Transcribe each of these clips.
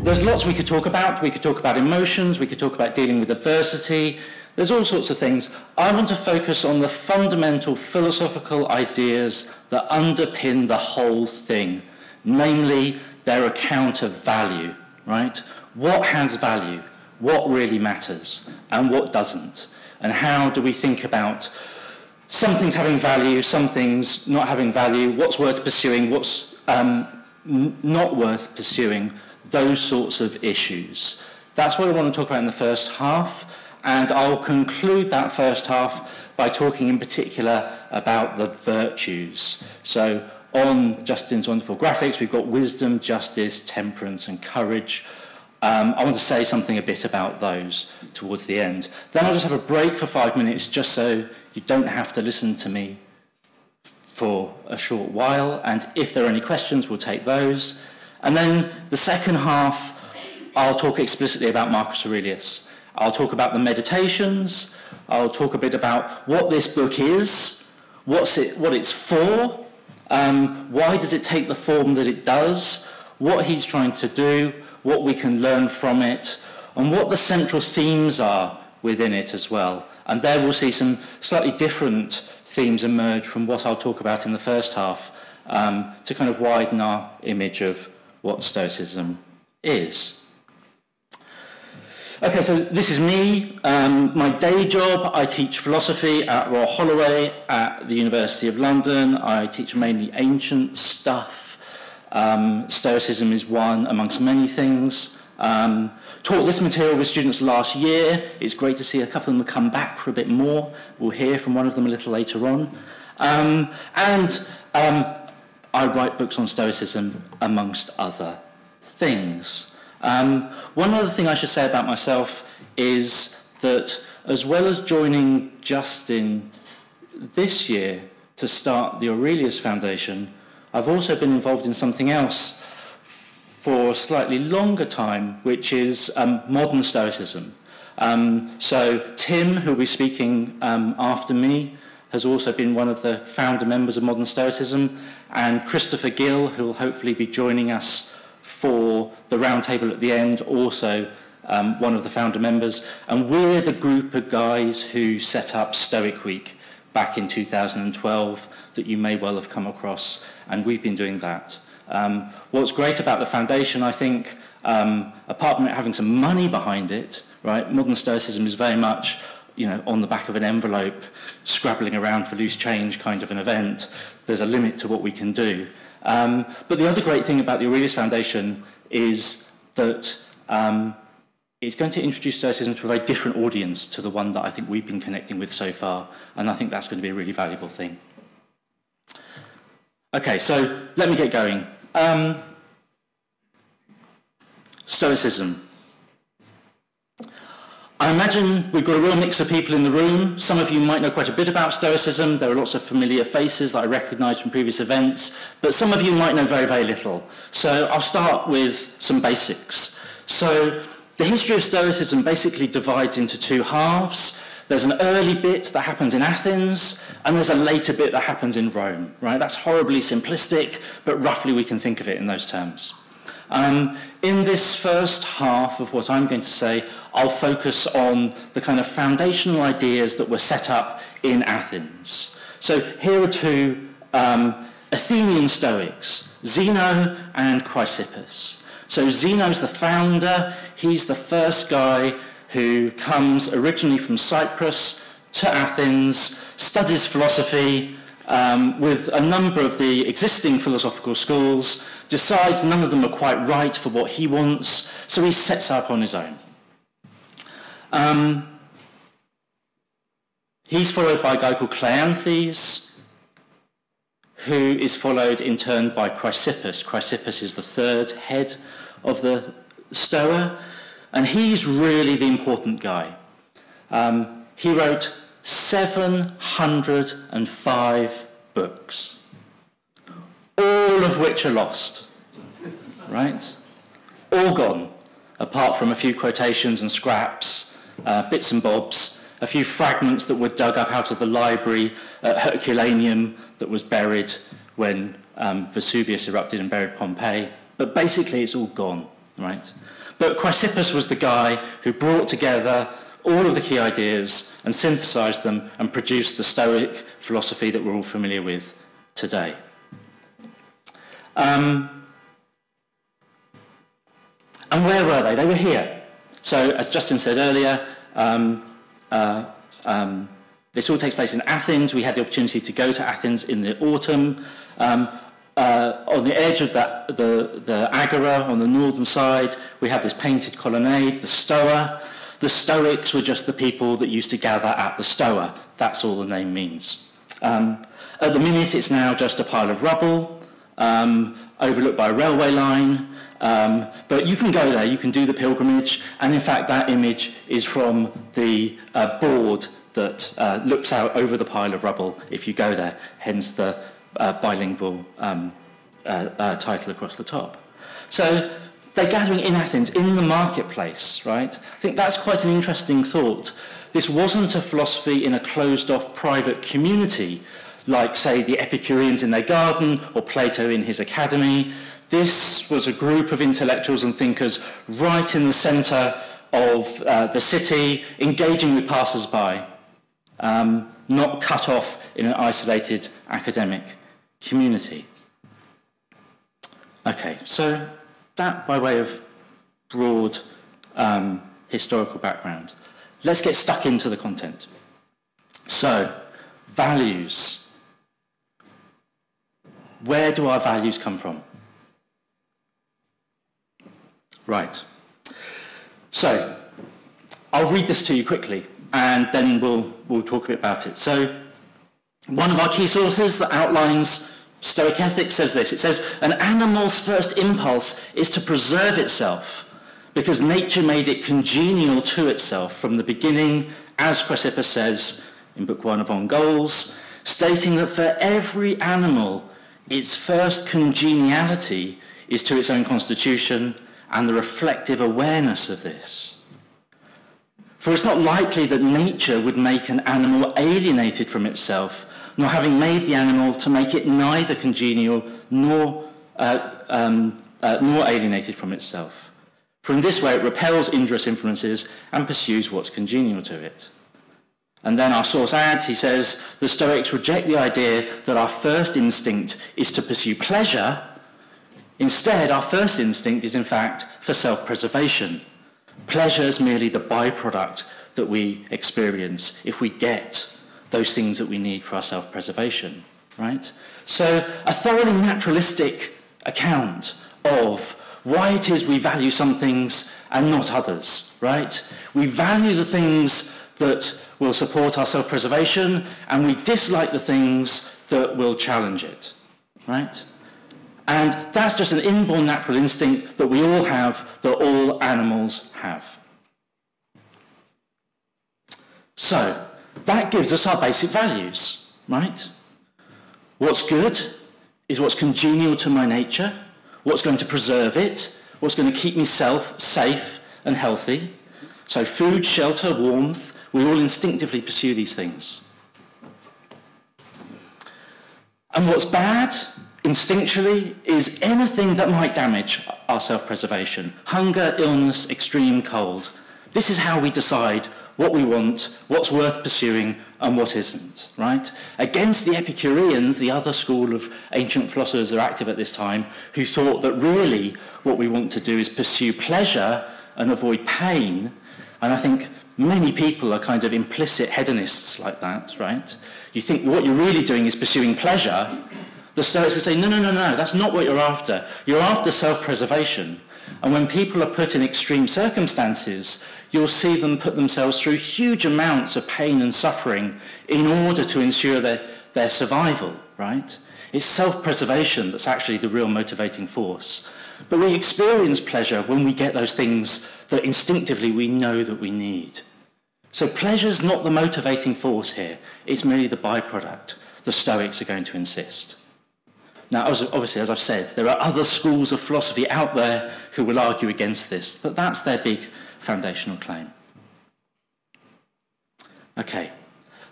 There's lots we could talk about. We could talk about emotions. We could talk about dealing with adversity. There's all sorts of things. I want to focus on the fundamental philosophical ideas that underpin the whole thing, namely their account of value, right? What has value? What really matters? And what doesn't? And how do we think about some things having value, some things not having value, what's worth pursuing, what's not worth pursuing, those sorts of issues. That's what I want to talk about in the first half, and I'll conclude that first half by talking in particular about the virtues. So on Justin's wonderful graphics, we've got wisdom, justice, temperance, and courage. I want to say something a bit about those towards the end. Then I'll just have a break for 5 minutes just so you don't have to listen to me for a short while, and if there are any questions, we'll take those. And then the second half, I'll talk explicitly about Marcus Aurelius. I'll talk about the Meditations. I'll talk a bit about what this book is, what it's for, why does it take the form that it does, what he's trying to do, what we can learn from it, and what the central themes are within it as well. And there we'll see some slightly different themes emerge from what I'll talk about in the first half to kind of widen our image of what Stoicism is. Okay, so this is me. My day job, I teach philosophy at Royal Holloway at the University of London. I teach mainly ancient stuff. Stoicism is one amongst many things. Taught this material with students last year. It's great to see a couple of them come back for a bit more. We'll hear from one of them a little later on. I write books on Stoicism, amongst other things. One other thing I should say about myself is that as well as joining Justin this year to start the Aurelius Foundation, I've also been involved in something else for a slightly longer time, which is modern Stoicism. So Tim, who will be speaking after me, has also been one of the founder members of Modern Stoicism, and Christopher Gill, who will hopefully be joining us for the roundtable at the end, also one of the founder members. And we're the group of guys who set up Stoic Week back in 2012 that you may well have come across, and we've been doing that. What's great about the foundation, I think, apart from it having some money behind it, right, Modern Stoicism is very much, you know, on the back of an envelope, scrabbling around for loose change kind of an event. There's a limit to what we can do. But the other great thing about the Aurelius Foundation is that it's going to introduce Stoicism to a very different audience to the one that I think we've been connecting with so far, and I think that's going to be a really valuable thing. Okay, so let me get going. Stoicism. I imagine we've got a real mix of people in the room. Some of you might know quite a bit about Stoicism. There are lots of familiar faces that I recognise from previous events, but some of you might know very, very little. So I'll start with some basics. So the history of Stoicism basically divides into two halves. There's an early bit that happens in Athens, and there's a later bit that happens in Rome, right? That's horribly simplistic, but roughly we can think of it in those terms. In this first half of what I'm going to say, I'll focus on the kind of foundational ideas that were set up in Athens. So here are two Athenian Stoics, Zeno and Chrysippus. So Zeno's the founder. He's the first guy who comes originally from Cyprus to Athens, studies philosophy with a number of the existing philosophical schools, decides none of them are quite right for what he wants, so he sets up on his own. He's followed by a guy called Cleanthes, who is followed in turn by Chrysippus. Chrysippus is the third head of the Stoa, and he's really the important guy. He wrote 705 books, all of which are lost, right? All gone, apart from a few quotations and scraps, bits and bobs, a few fragments that were dug up out of the library at Herculaneum that was buried when Vesuvius erupted and buried Pompeii. But basically it's all gone, right? But Chrysippus was the guy who brought together all of the key ideas and synthesized them and produced the Stoic philosophy that we're all familiar with today. And where were they? They were here. So, as Justin said earlier, this all takes place in Athens. We had the opportunity to go to Athens in the autumn. On the edge of the Agora, on the northern side, we have this painted colonnade, the Stoa. The Stoics were just the people that used to gather at the Stoa. That's all the name means. At the minute, it's now just a pile of rubble, overlooked by a railway line. But you can go there, you can do the pilgrimage, and in fact that image is from the board that looks out over the pile of rubble if you go there, hence the bilingual title across the top. So they're gathering in Athens, in the marketplace, right? I think that's quite an interesting thought. This wasn't a philosophy in a closed-off private community, like, say, the Epicureans in their garden or Plato in his academy. This was a group of intellectuals and thinkers right in the centre of the city, engaging with passers-by, not cut off in an isolated academic community. Okay, so that by way of broad historical background. Let's get stuck into the content. So, values. Where do our values come from? Right. So, I'll read this to you quickly, and then we'll talk a bit about it. So, one of our key sources that outlines Stoic ethics says this. It says, an animal's first impulse is to preserve itself because nature made it congenial to itself from the beginning, as Chrysippus says in Book 1 of On Goals, stating that for every animal, its first congeniality is to its own constitution and the reflective awareness of this. For it's not likely that nature would make an animal alienated from itself, nor having made the animal to make it neither congenial nor alienated from itself. For in this way it repels injurious influences and pursues what's congenial to it. And then our source adds, he says, the Stoics reject the idea that our first instinct is to pursue pleasure. Instead, our first instinct is in fact for self-preservation. Pleasure is merely the byproduct that we experience if we get those things that we need for our self-preservation, right? So a thoroughly naturalistic account of why it is we value some things and not others, right? We value the things that will support our self-preservation and we dislike the things that will challenge it, right? And that's just an inborn natural instinct that we all have, that all animals have. So, that gives us our basic values, right? What's good is what's congenial to my nature, what's going to preserve it, what's going to keep me safe and healthy. So food, shelter, warmth, we all instinctively pursue these things. And what's bad, instinctually, is anything that might damage our self-preservation. Hunger, illness, extreme cold. This is how we decide what we want, what's worth pursuing, and what isn't, right? Against the Epicureans, the other school of ancient philosophers that are active at this time, who thought that really what we want to do is pursue pleasure and avoid pain. And I think many people are kind of implicit hedonists like that, right? You think what you're really doing is pursuing pleasure. The Stoics will say, no, that's not what you're after. You're after self-preservation. And when people are put in extreme circumstances, you'll see them put themselves through huge amounts of pain and suffering in order to ensure their survival, right? It's self-preservation that's actually the real motivating force. But we experience pleasure when we get those things that instinctively we know that we need. So pleasure's not the motivating force here. It's merely the byproduct. The Stoics are going to insist. Now, obviously, as I've said, there are other schools of philosophy out there who will argue against this, but that's their big foundational claim. Okay.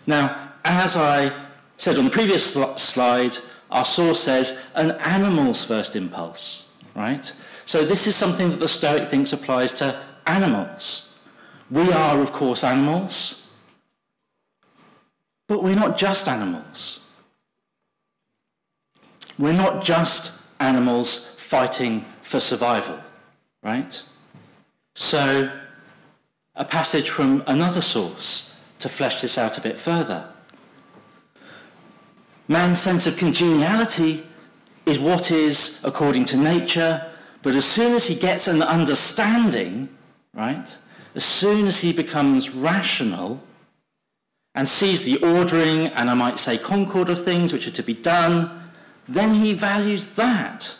Now, as I said on the previous slide, our source says an animal's first impulse, right? So this is something that the Stoic thinks applies to animals. We are, of course, animals, but we're not just animals. We're not just animals fighting for survival, right? So a passage from another source to flesh this out a bit further. Man's sense of congeniality is what is according to nature, but as soon as he gets an understanding, right, as soon as he becomes rational and sees the ordering and I might say concord of things which are to be done, then he values that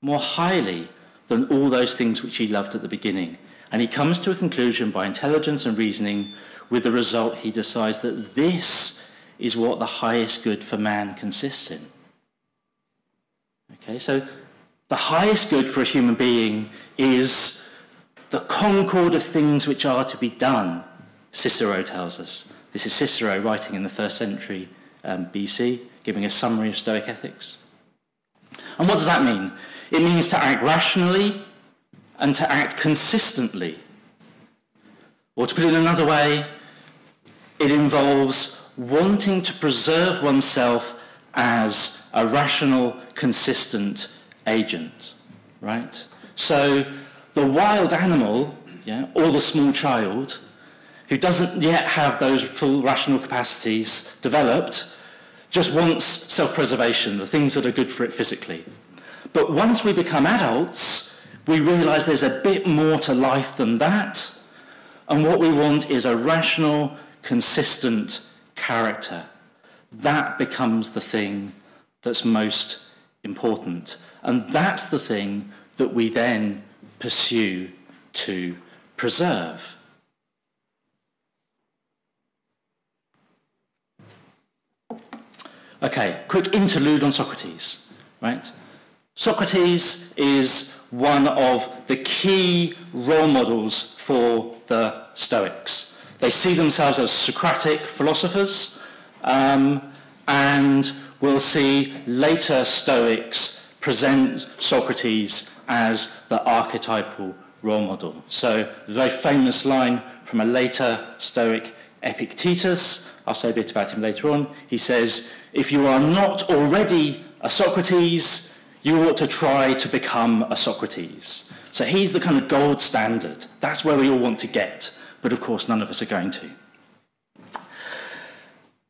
more highly than all those things which he loved at the beginning. And he comes to a conclusion by intelligence and reasoning, with the result he decides that this is what the highest good for man consists in. Okay, so the highest good for a human being is the concord of things which are to be done, Cicero tells us. This is Cicero writing in the 1st century BC, giving a summary of Stoic ethics. And what does that mean? It means to act rationally and to act consistently. Or to put it another way, it involves wanting to preserve oneself as a rational, consistent agent, right? So the wild animal, yeah, or the small child, who doesn't yet have those full rational capacities developed, just wants self-preservation, the things that are good for it physically. But once we become adults, we realize there's a bit more to life than that, and what we want is a rational, consistent character. That becomes the thing that's most important, and that's the thing that we then pursue to preserve. Okay, quick interlude on Socrates, right? Socrates is one of the key role models for the Stoics. They see themselves as Socratic philosophers, and we'll see later Stoics present Socrates as the archetypal role model. So the very famous line from a later Stoic, Epictetus, I'll say a bit about him later on, he says, if you are not already a Socrates, you ought to try to become a Socrates. So he's the kind of gold standard. That's where we all want to get, but of course none of us are going to.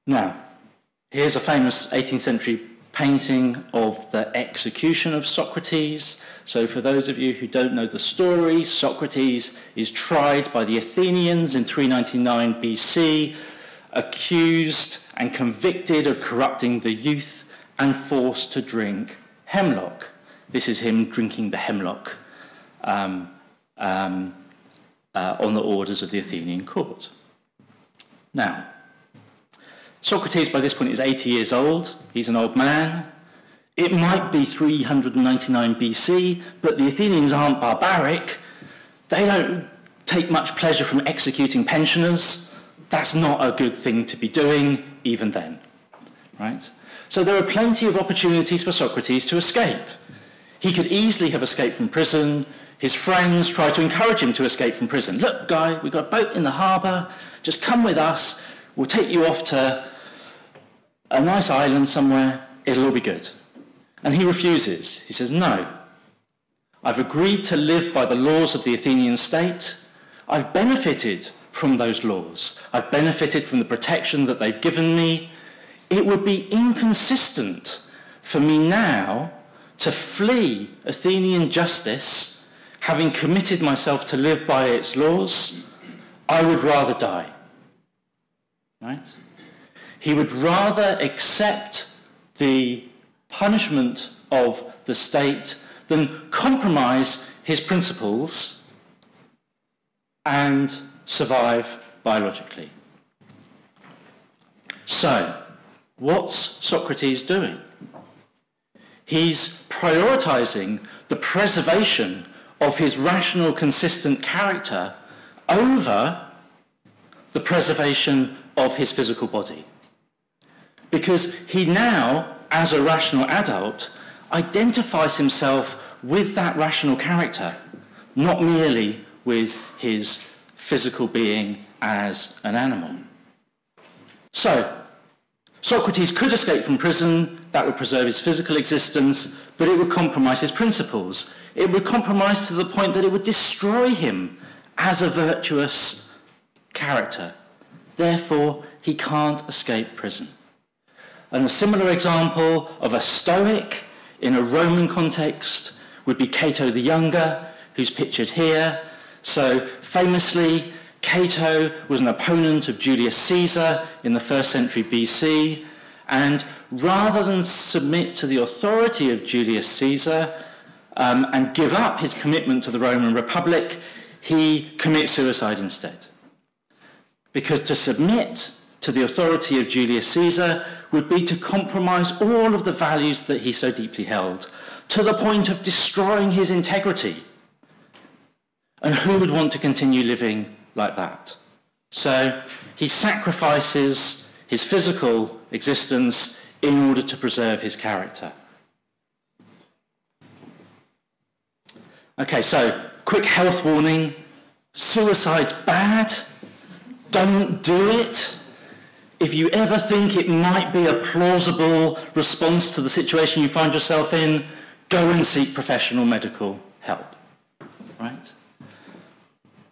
Now, here's a famous 18th century painting of the execution of Socrates. So for those of you who don't know the story, Socrates is tried by the Athenians in 399 BC, accused and convicted of corrupting the youth and forced to drink hemlock. This is him drinking the hemlock on the orders of the Athenian court. Now, Socrates by this point is 80 years old. He's an old man. It might be 399 BC, but the Athenians aren't barbaric. They don't take much pleasure from executing pensioners. That's not a good thing to be doing even then, right? So there are plenty of opportunities for Socrates to escape. He could easily have escaped from prison. His friends try to encourage him to escape from prison. Look, guy, we've got a boat in the harbour. Just come with us. We'll take you off to a nice island somewhere. It'll all be good. And he refuses. He says, no. I've agreed to live by the laws of the Athenian state. I've benefited from those laws. I've benefited from the protection that they've given me. It would be inconsistent for me now to flee Athenian justice, having committed myself to live by its laws. I would rather die. Right? He would rather accept the punishment of the state than compromise his principles and survive biologically. So, what's Socrates doing? He's prioritizing the preservation of his rational, consistent character over the preservation of his physical body. Because he now, as a rational adult, identifies himself with that rational character, not merely with his physical being as an animal. So, Socrates could escape from prison. That would preserve his physical existence, but it would compromise his principles. It would compromise to the point that it would destroy him as a virtuous character. Therefore, he can't escape prison. And a similar example of a Stoic in a Roman context would be Cato the Younger, who's pictured here. So famously, Cato was an opponent of Julius Caesar in the 1st century BC, and rather than submit to the authority of Julius Caesar and give up his commitment to the Roman Republic, he commits suicide instead. Because to submit to the authority of Julius Caesar would be to compromise all of the values that he so deeply held, to the point of destroying his integrity. And who would want to continue living like that? So he sacrifices his physical existence in order to preserve his character. Okay, so quick health warning. Suicide's bad. Don't do it. If you ever think it might be a plausible response to the situation you find yourself in, go and seek professional medical help. Right?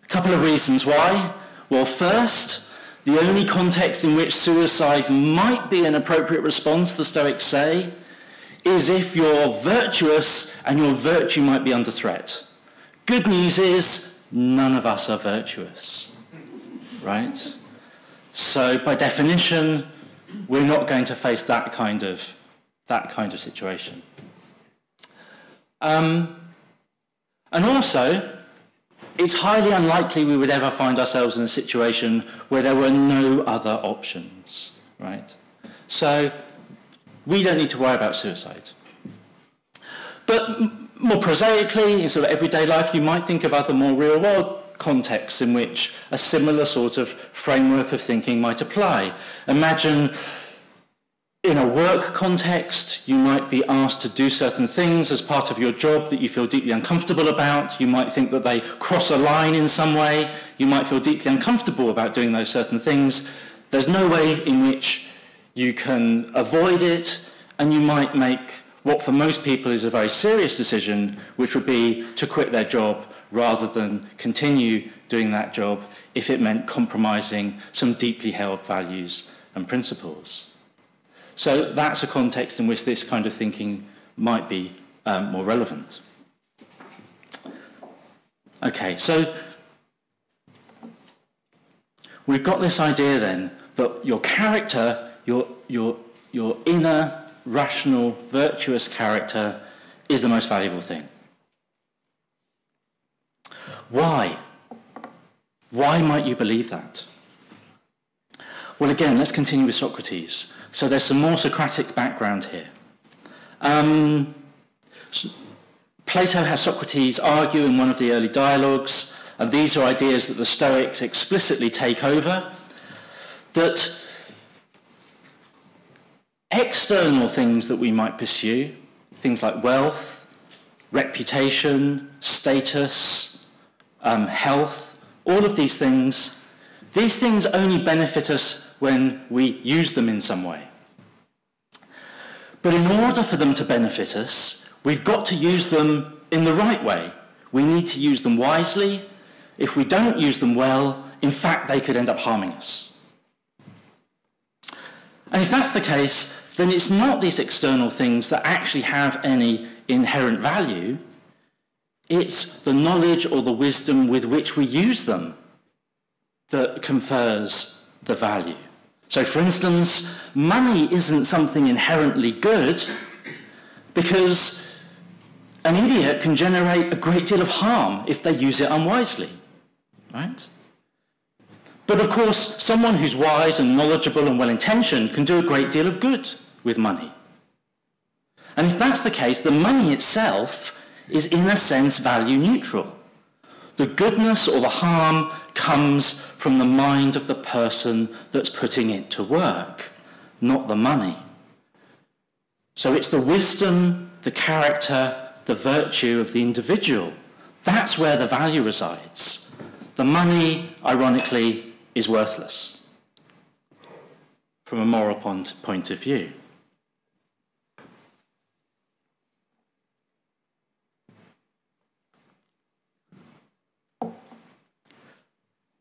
A couple of reasons why. Well, first, the only context in which suicide might be an appropriate response, the Stoics say, is if you're virtuous and your virtue might be under threat. Good news is, none of us are virtuous. Right? So by definition, we're not going to face that kind of situation. And also, it's highly unlikely we would ever find ourselves in a situation where there were no other options, right? So we don't need to worry about suicide. But more prosaically, in sort of everyday life, you might think of other more real-world contexts in which a similar sort of framework of thinking might apply. Imagine in a work context, you might be asked to do certain things as part of your job that you feel deeply uncomfortable about. You might think that they cross a line in some way. You might feel deeply uncomfortable about doing those certain things. There's no way in which you can avoid it, and you might make what for most people is a very serious decision, which would be to quit their job rather than continue doing that job if it meant compromising some deeply held values and principles. So that's a context in which this kind of thinking might be more relevant. Okay, so we've got this idea then that your character, your inner, rational, virtuous character is the most valuable thing. Why? Why might you believe that? Well, again, let's continue with Socrates. So there's some more Socratic background here. Plato has Socrates argue in one of the early dialogues, and these are ideas that the Stoics explicitly take over, that external things that we might pursue, things like wealth, reputation, status, health, all of these things only benefit us when we use them in some way. But in order for them to benefit us, we've got to use them in the right way. We need to use them wisely. If we don't use them well, in fact, they could end up harming us. And if that's the case, then it's not these external things that actually have any inherent value. It's the knowledge or the wisdom with which we use them that confers the value. So, for instance, money isn't something inherently good because an idiot can generate a great deal of harm if they use it unwisely, right? But of course, someone who's wise and knowledgeable and well-intentioned can do a great deal of good with money. And if that's the case, the money itself is in a sense value neutral. The goodness or the harm comes from the mind of the person that's putting it to work, not the money. So it's the wisdom, the character, the virtue of the individual. That's where the value resides. The money, ironically, is worthless from a moral point of view.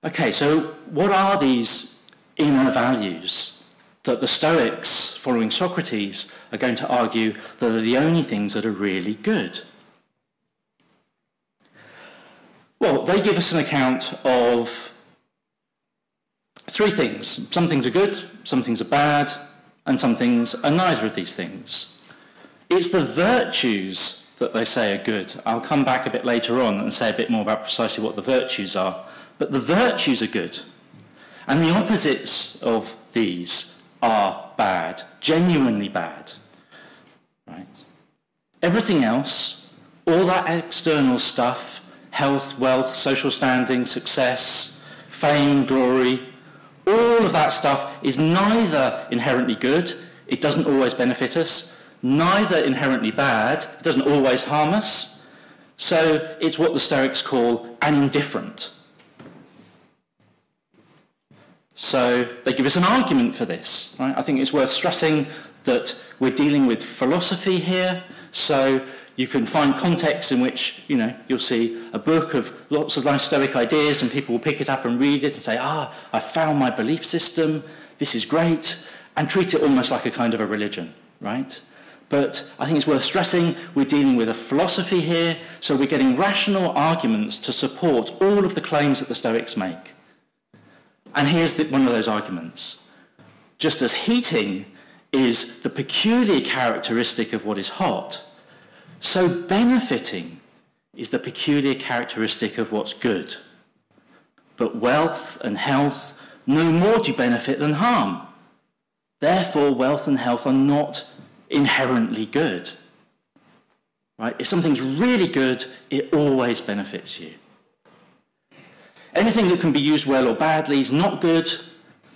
Okay, so what are these inner values that the Stoics, following Socrates, are going to argue that are the only things that are really good? Well, they give us an account of three things. Some things are good, some things are bad, and some things are neither of these things. It's the virtues that they say are good. I'll come back a bit later on and say a bit more about precisely what the virtues are. But the virtues are good. And the opposites of these are bad, genuinely bad. Right? Everything else, all that external stuff, health, wealth, social standing, success, fame, glory, all of that stuff is neither inherently good, it doesn't always benefit us, neither inherently bad, it doesn't always harm us. So it's what the Stoics call an indifferent. So they give us an argument for this. Right? I think it's worth stressing that we're dealing with philosophy here, so you can find contexts in which, you'll see a book of lots of nice Stoic ideas and people will pick it up and read it and say, I found my belief system, this is great, and treat it almost like a kind of a religion, right? But I think it's worth stressing we're dealing with a philosophy here, so we're getting rational arguments to support all of the claims that the Stoics make. And here's one of those arguments. Just as heating is the peculiar characteristic of what is hot, so benefiting is the peculiar characteristic of what's good. But wealth and health no more do benefit than harm. Therefore, wealth and health are not inherently good. Right? If something's really good, it always benefits you. Anything that can be used well or badly is not good,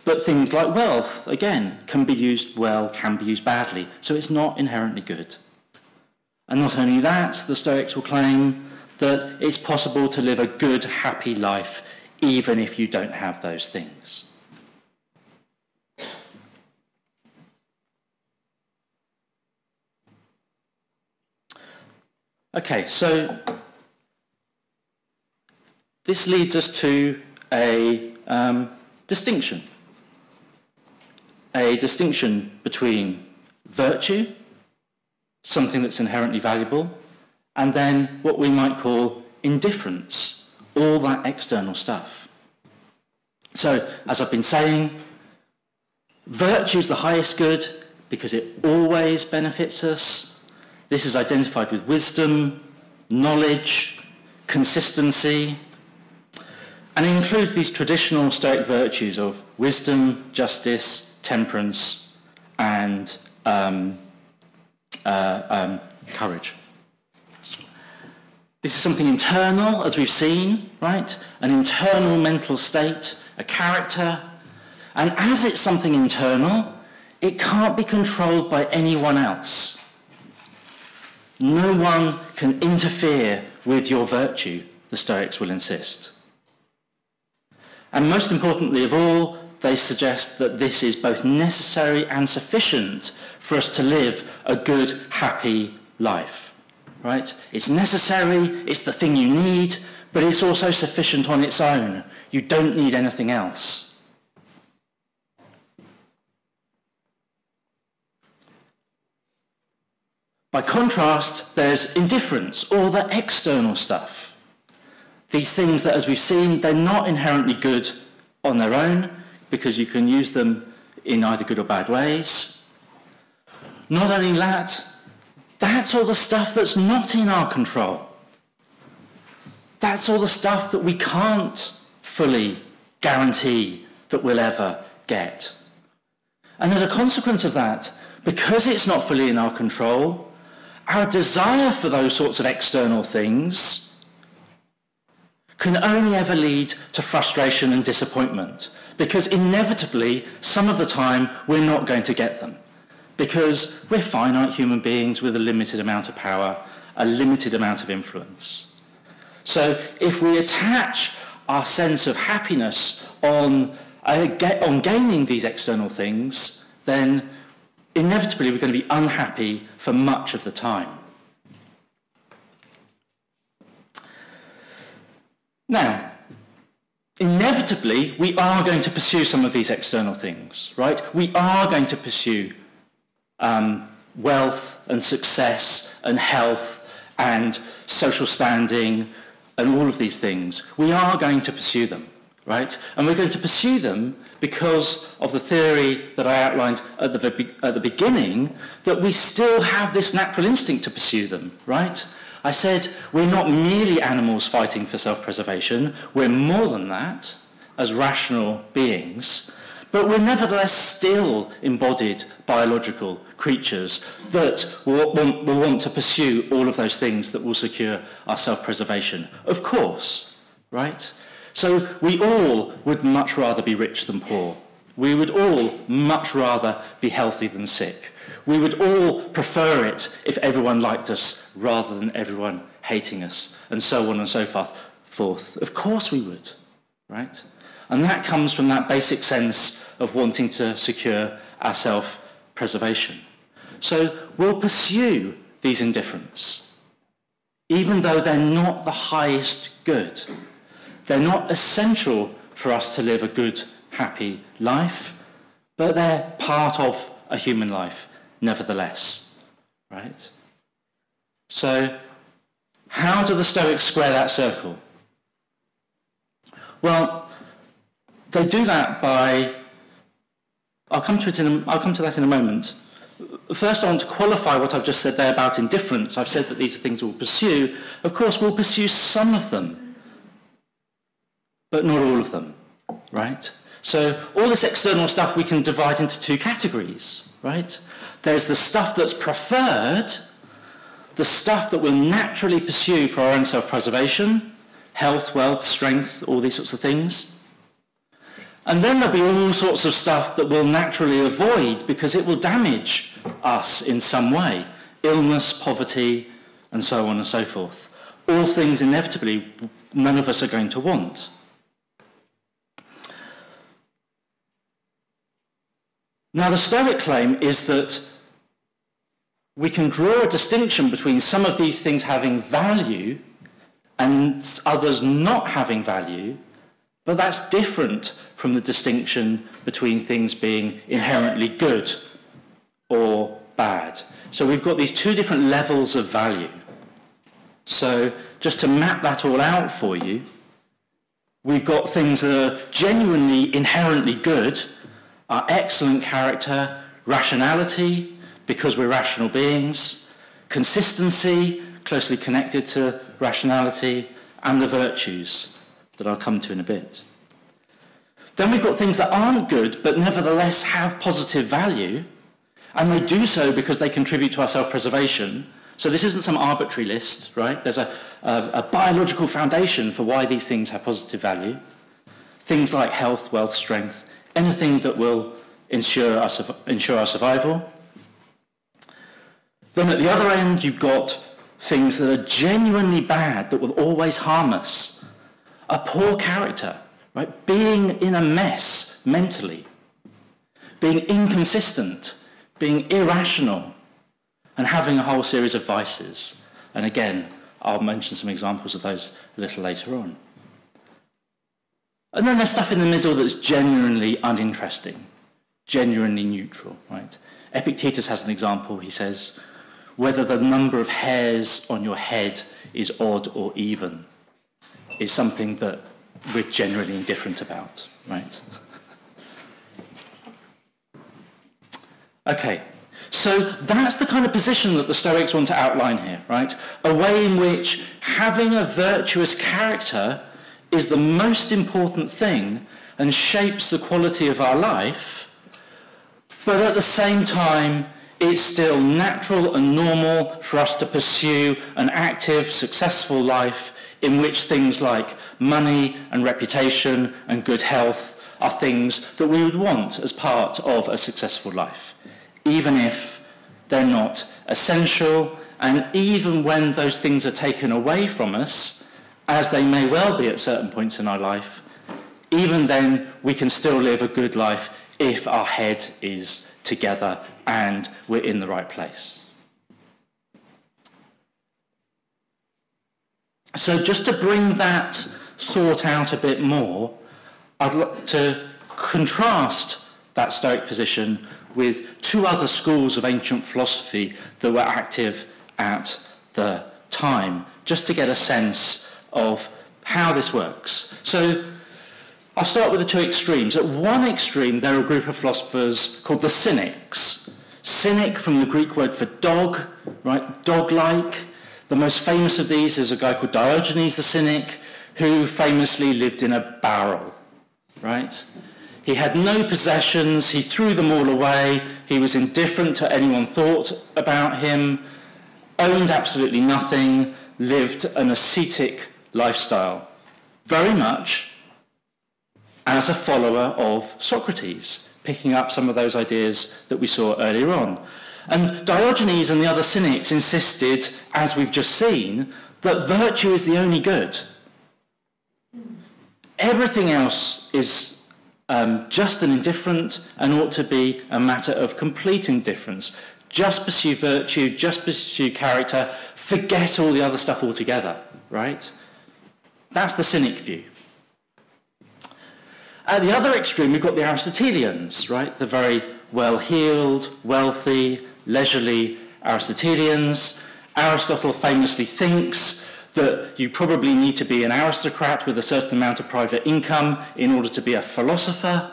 but things like wealth, again, can be used well, can be used badly, so it's not inherently good. And not only that, the Stoics will claim that it's possible to live a good, happy life even if you don't have those things. Okay, so this leads us to a distinction between virtue, something that's inherently valuable, and then what we might call indifference, all that external stuff. So, as I've been saying, virtue is the highest good because it always benefits us. This is identified with wisdom, knowledge, consistency, and it includes these traditional Stoic virtues of wisdom, justice, temperance, and courage. This is something internal, as we've seen, right? An internal mental state, a character. And as it's something internal, it can't be controlled by anyone else. No one can interfere with your virtue, the Stoics will insist. And most importantly of all, they suggest that this is both necessary and sufficient for us to live a good, happy life. Right? It's necessary, it's the thing you need, but it's also sufficient on its own. You don't need anything else. By contrast, there's indifference, all the external stuff. These things that, as we've seen, they're not inherently good on their own, because you can use them in either good or bad ways. Not only that, that's all the stuff that's not in our control. That's all the stuff that we can't fully guarantee that we'll ever get. And as a consequence of that, because it's not fully in our control, our desire for those sorts of external things can only ever lead to frustration and disappointment, because inevitably, some of the time, we're not going to get them, because we're finite human beings with a limited amount of power, a limited amount of influence. So if we attach our sense of happiness on gaining these external things, then inevitably we're going to be unhappy for much of the time. Now, inevitably, we are going to pursue some of these external things, right? We are going to pursue wealth and success and health and social standing and all of these things. We are going to pursue them, right? And we're going to pursue them because of the theory that I outlined at the beginning, that we still have this natural instinct to pursue them, right? I said we're not merely animals fighting for self-preservation, we're more than that as rational beings, but we're nevertheless still embodied biological creatures that will want to pursue all of those things that will secure our self-preservation. Of course, right? So we all would much rather be rich than poor. We would all much rather be healthy than sick. We would all prefer it if everyone liked us rather than everyone hating us, and so on and so forth. Of course we would, right? And that comes from that basic sense of wanting to secure our self-preservation. So we'll pursue these indifferents, even though they're not the highest good. They're not essential for us to live a good, happy life, but they're part of a human life nevertheless, right? So how do the Stoics square that circle? Well, they do that by, I'll come to that in a moment. First, I want to qualify what I've just said there about indifference. I've said that these are things we'll pursue. Of course, we'll pursue some of them, but not all of them, right? So all this external stuff we can divide into two categories, right? There's the stuff that's preferred, the stuff that we'll naturally pursue for our own self-preservation, health, wealth, strength, all these sorts of things. And then there'll be all sorts of stuff that we'll naturally avoid because it will damage us in some way. Illness, poverty, and so on and so forth. All things inevitably none of us are going to want. Now, the Stoic claim is that we can draw a distinction between some of these things having value and others not having value, but that's different from the distinction between things being inherently good or bad. So we've got these two different levels of value. So just to map that all out for you, we've got things that are genuinely inherently good, our excellent character, rationality, because we're rational beings, consistency, closely connected to rationality, and the virtues that I'll come to in a bit. Then we've got things that aren't good, but nevertheless have positive value, and they do so because they contribute to our self-preservation. So this isn't some arbitrary list, right? There's a biological foundation for why these things have positive value. Things like health, wealth, strength, anything that will ensure our survival. Then at the other end, you've got things that are genuinely bad, that will always harm us. A poor character, right? Being in a mess mentally, being inconsistent, being irrational, and having a whole series of vices. And again, I'll mention some examples of those a little later on. And then there's stuff in the middle that's genuinely uninteresting, genuinely neutral, right? Epictetus has an example. He says, whether the number of hairs on your head is odd or even is something that we're generally indifferent about, right? Okay, so that's the kind of position that the Stoics want to outline here, right? A way in which having a virtuous character is the most important thing and shapes the quality of our life, but at the same time, it's still natural and normal for us to pursue an active, successful life in which things like money and reputation and good health are things that we would want as part of a successful life, even if they're not essential And even when those things are taken away from us, as they may well be at certain points in our life, even then we can still live a good life if our head is together and we're in the right place. So just to bring that thought out a bit more, I'd like to contrast that Stoic position with two other schools of ancient philosophy that were active at the time, just to get a sense of how this works. So I'll start with the two extremes. At one extreme, there are a group of philosophers called the Cynics. Cynic from the Greek word for dog, right? Dog-like. The most famous of these is a guy called Diogenes the Cynic, who famously lived in a barrel, right? He had no possessions, he threw them all away, he was indifferent to anyone thought about him, owned absolutely nothing, lived an ascetic lifestyle, very much as a follower of Socrates, picking up some of those ideas that we saw earlier on. And Diogenes and the other Cynics insisted, as we've just seen, that virtue is the only good. Everything else is just an indifferent and ought to be a matter of complete indifference. Just pursue virtue, just pursue character, forget all the other stuff altogether, right? That's the Cynic view. At the other extreme, we've got the Aristotelians, right? The very well-heeled, wealthy, leisurely Aristotelians. Aristotle famously thinks that you probably need to be an aristocrat with a certain amount of private income in order to be a philosopher,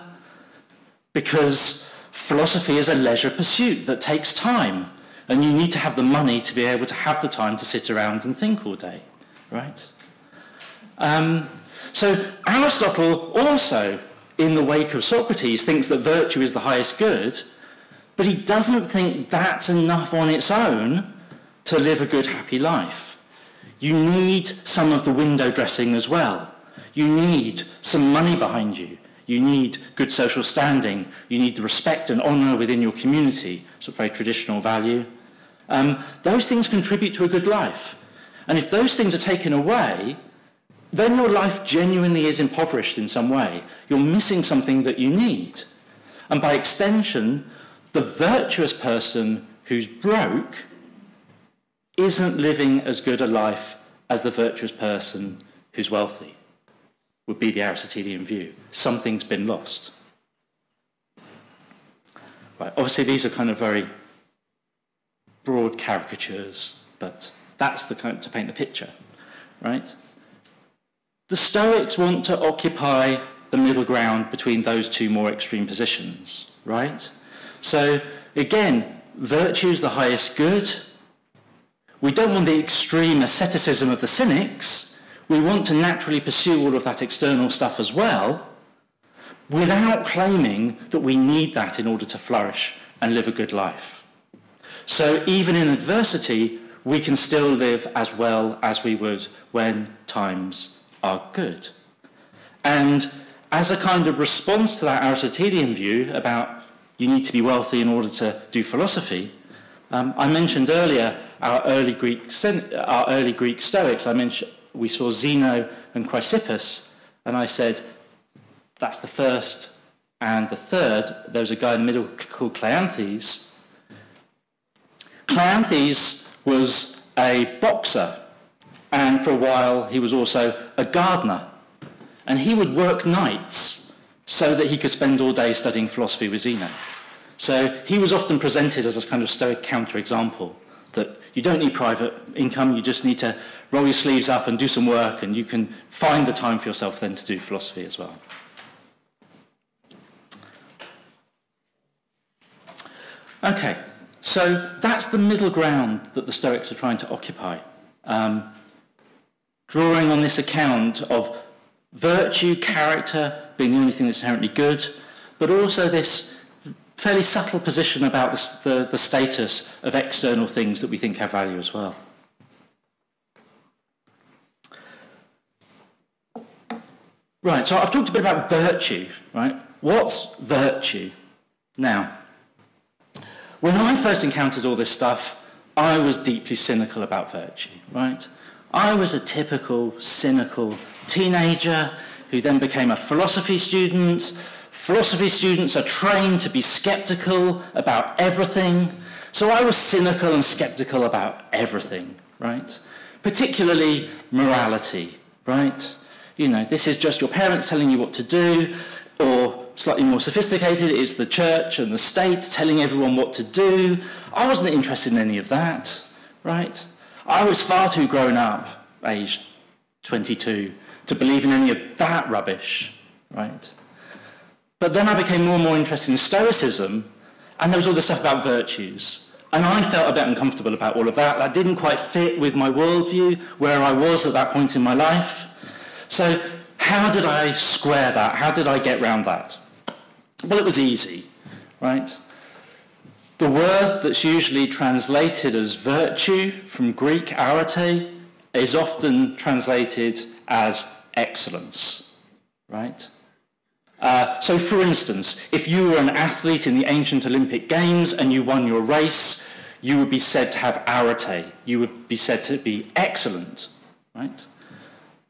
because philosophy is a leisure pursuit that takes time, and you need to have the money to be able to have the time to sit around and think all day, right? So Aristotle also, in the wake of Socrates, thinks that virtue is the highest good, but he doesn't think that's enough on its own to live a good, happy life. You need some of the window dressing as well. You need some money behind you. You need good social standing. You need the respect and honour within your community. It's a very traditional value. Those things contribute to a good life. And if those things are taken away, then your life genuinely is impoverished in some way. You're missing something that you need. And by extension, the virtuous person who's broke isn't living as good a life as the virtuous person who's wealthy, would be the Aristotelian view. Something's been lost. Right, obviously these are kind of very broad caricatures, but that's the kind to paint the picture, right? The Stoics want to occupy the middle ground between those two more extreme positions, right? So again, virtue is the highest good. We don't want the extreme asceticism of the Cynics. We want to naturally pursue all of that external stuff as well, without claiming that we need that in order to flourish and live a good life. So even in adversity, we can still live as well as we would when times are good. And as a kind of response to that Aristotelian view about you need to be wealthy in order to do philosophy, I mentioned earlier our early Greek Stoics. I mentioned we saw Zeno and Chrysippus, and I said that's the first and the third. There was a guy in the middle called Cleanthes. Cleanthes was a boxer, and for a while he was also a gardener, and he would work nights so that he could spend all day studying philosophy with Zeno. So he was often presented as a kind of Stoic counterexample, that you don't need private income, you just need to roll your sleeves up and do some work, and you can find the time for yourself then to do philosophy as well. Okay, so that's the middle ground that the Stoics are trying to occupy, drawing on this account of virtue, character being the only thing that's inherently good, but also this fairly subtle position about the status of external things that we think have value as well. Right, so I've talked a bit about virtue, right? What's virtue? Now, when I first encountered all this stuff, I was deeply cynical about virtue, right? I was a typical cynical teenager who then became a philosophy student. Philosophy students are trained to be skeptical about everything. So I was cynical and skeptical about everything, right? Particularly morality, right? You know, this is just your parents telling you what to do, or slightly more sophisticated, it's the church and the state telling everyone what to do. I wasn't interested in any of that, right? I was far too grown up, aged 22, to believe in any of that rubbish, right? But then I became more and more interested in Stoicism, and there was all this stuff about virtues. And I felt a bit uncomfortable about all of that. That didn't quite fit with my worldview, where I was at that point in my life. So how did I square that? How did I get around that? Well, it was easy, right? The word that's usually translated as virtue from Greek arete is often translated as excellence, right? So for instance, if you were an athlete in the ancient Olympic Games and you won your race, you would be said to have arete. You would be said to be excellent, right?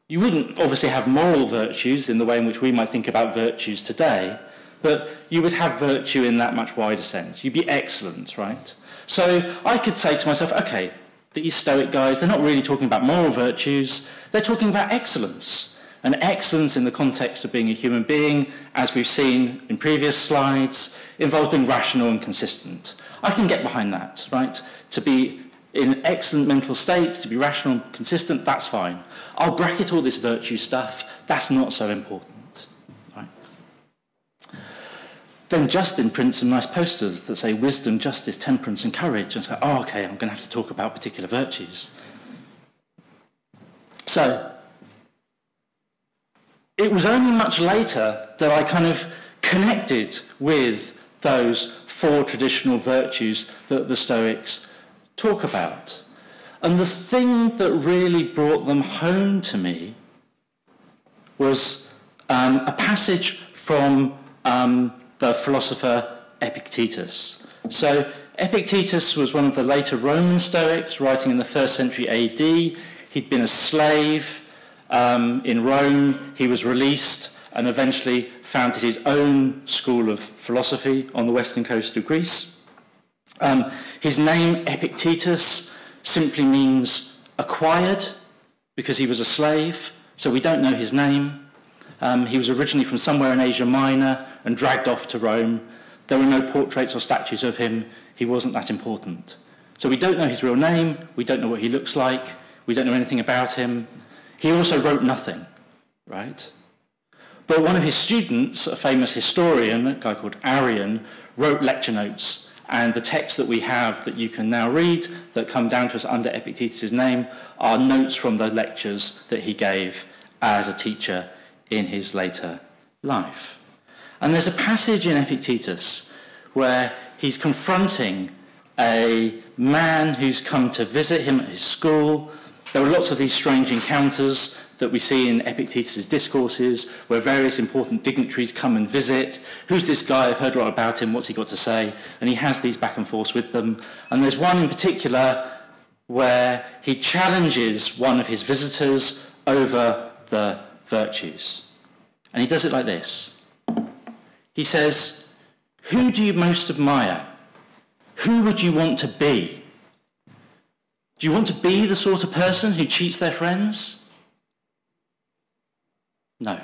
You wouldn't obviously have moral virtues in the way in which we might think about virtues today, but you would have virtue in that much wider sense. You'd be excellent, right? So I could say to myself, okay, these Stoic guys, they're not really talking about moral virtues, they're talking about excellence. And excellence in the context of being a human being, as we've seen in previous slides, involves being rational and consistent. I can get behind that, right? To be in an excellent mental state, to be rational and consistent, that's fine. I'll bracket all this virtue stuff, that's not so important, right? Then Justin prints some nice posters that say wisdom, justice, temperance, and courage, and say, oh, okay, I'm going to have to talk about particular virtues. So, it was only much later that I kind of connected with those four traditional virtues that the Stoics talk about. And the thing that really brought them home to me was a passage from the philosopher Epictetus. So Epictetus was one of the later Roman Stoics, writing in the 1st century AD. He'd been a slave in Rome. He was released and eventually founded his own school of philosophy on the western coast of Greece. His name, Epictetus, simply means acquired because he was a slave, so we don't know his name. He was originally from somewhere in Asia Minor and dragged off to Rome. There were no portraits or statues of him. He wasn't that important. So we don't know his real name. We don't know what he looks like. We don't know anything about him. He also wrote nothing, right? But one of his students, a famous historian, a guy called Arrian, wrote lecture notes. And the texts that we have that you can now read that come down to us under Epictetus' name are notes from the lectures that he gave as a teacher in his later life. And there's a passage in Epictetus where he's confronting a man who's come to visit him at his school. There are lots of these strange encounters that we see in Epictetus' discourses where various important dignitaries come and visit. Who's this guy? I've heard a lot about him. What's he got to say? And he has these back and forths with them. And there's one in particular where he challenges one of his visitors over the virtues. And he does it like this. He says, who do you most admire? Who would you want to be? Do you want to be the sort of person who cheats their friends? No.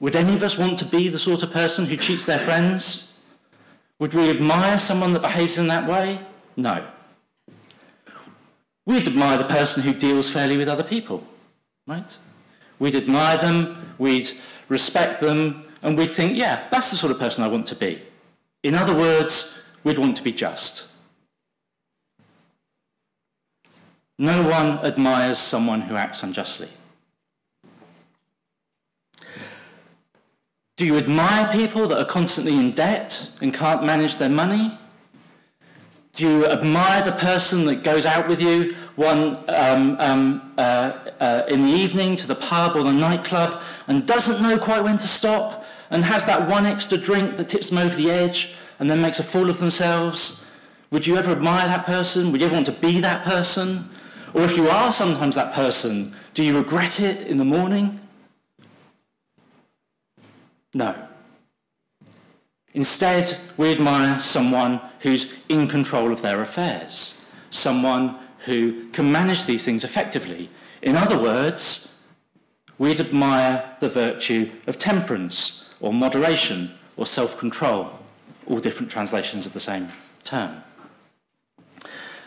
Would any of us want to be the sort of person who cheats their friends? Would we admire someone that behaves in that way? No. We'd admire the person who deals fairly with other people, right? We'd admire them, we'd respect them, and we'd think, yeah, that's the sort of person I want to be. In other words, we'd want to be just. No one admires someone who acts unjustly. Do you admire people that are constantly in debt and can't manage their money? Do you admire the person that goes out with you in the evening to the pub or the nightclub and doesn't know quite when to stop and has that one extra drink that tips them over the edge and then makes a fool of themselves? Would you ever admire that person? Would you ever want to be that person? Or if you are sometimes that person, do you regret it in the morning? No. Instead, we admire someone who's in control of their affairs, someone who can manage these things effectively. In other words, we'd admire the virtue of temperance or moderation or self-control, all different translations of the same term.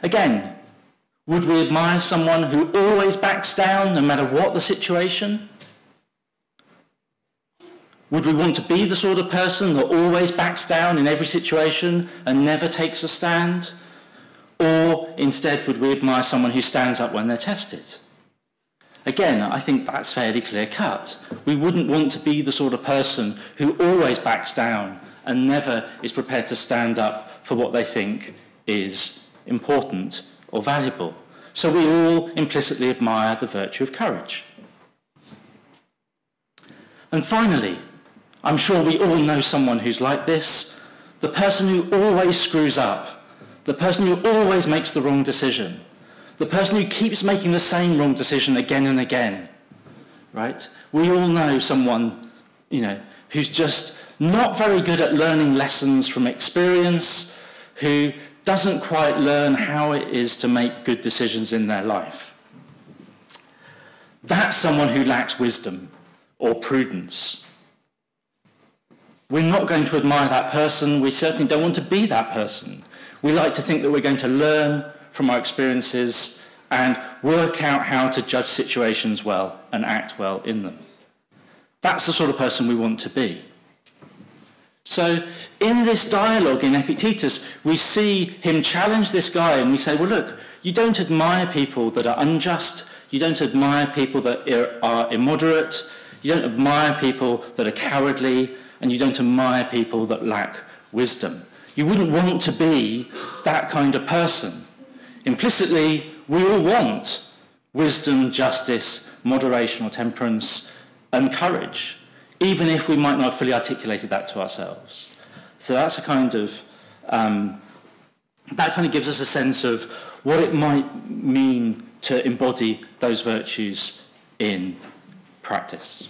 Again, would we admire someone who always backs down no matter what the situation? Would we want to be the sort of person that always backs down in every situation and never takes a stand? Or instead, would we admire someone who stands up when they're tested? Again, I think that's fairly clear-cut. We wouldn't want to be the sort of person who always backs down and never is prepared to stand up for what they think is important or valuable. So we all implicitly admire the virtue of courage. And finally, I'm sure we all know someone who's like this, the person who always screws up, the person who always makes the wrong decision, the person who keeps making the same wrong decision again and again, right? We all know someone, who's just not very good at learning lessons from experience, who doesn't quite learn how it is to make good decisions in their life. That's someone who lacks wisdom or prudence. We're not going to admire that person. We certainly don't want to be that person. We like to think that we're going to learn from our experiences and work out how to judge situations well and act well in them. That's the sort of person we want to be. So in this dialogue in Epictetus, we see him challenge this guy and we say, well, look, you don't admire people that are unjust, you don't admire people that are immoderate, you don't admire people that are cowardly, and you don't admire people that lack wisdom. You wouldn't want to be that kind of person. Implicitly, we all want wisdom, justice, moderation or temperance, and courage, even if we might not have fully articulated that to ourselves. So that's a kind of, that kind of gives us a sense of what it might mean to embody those virtues in practice.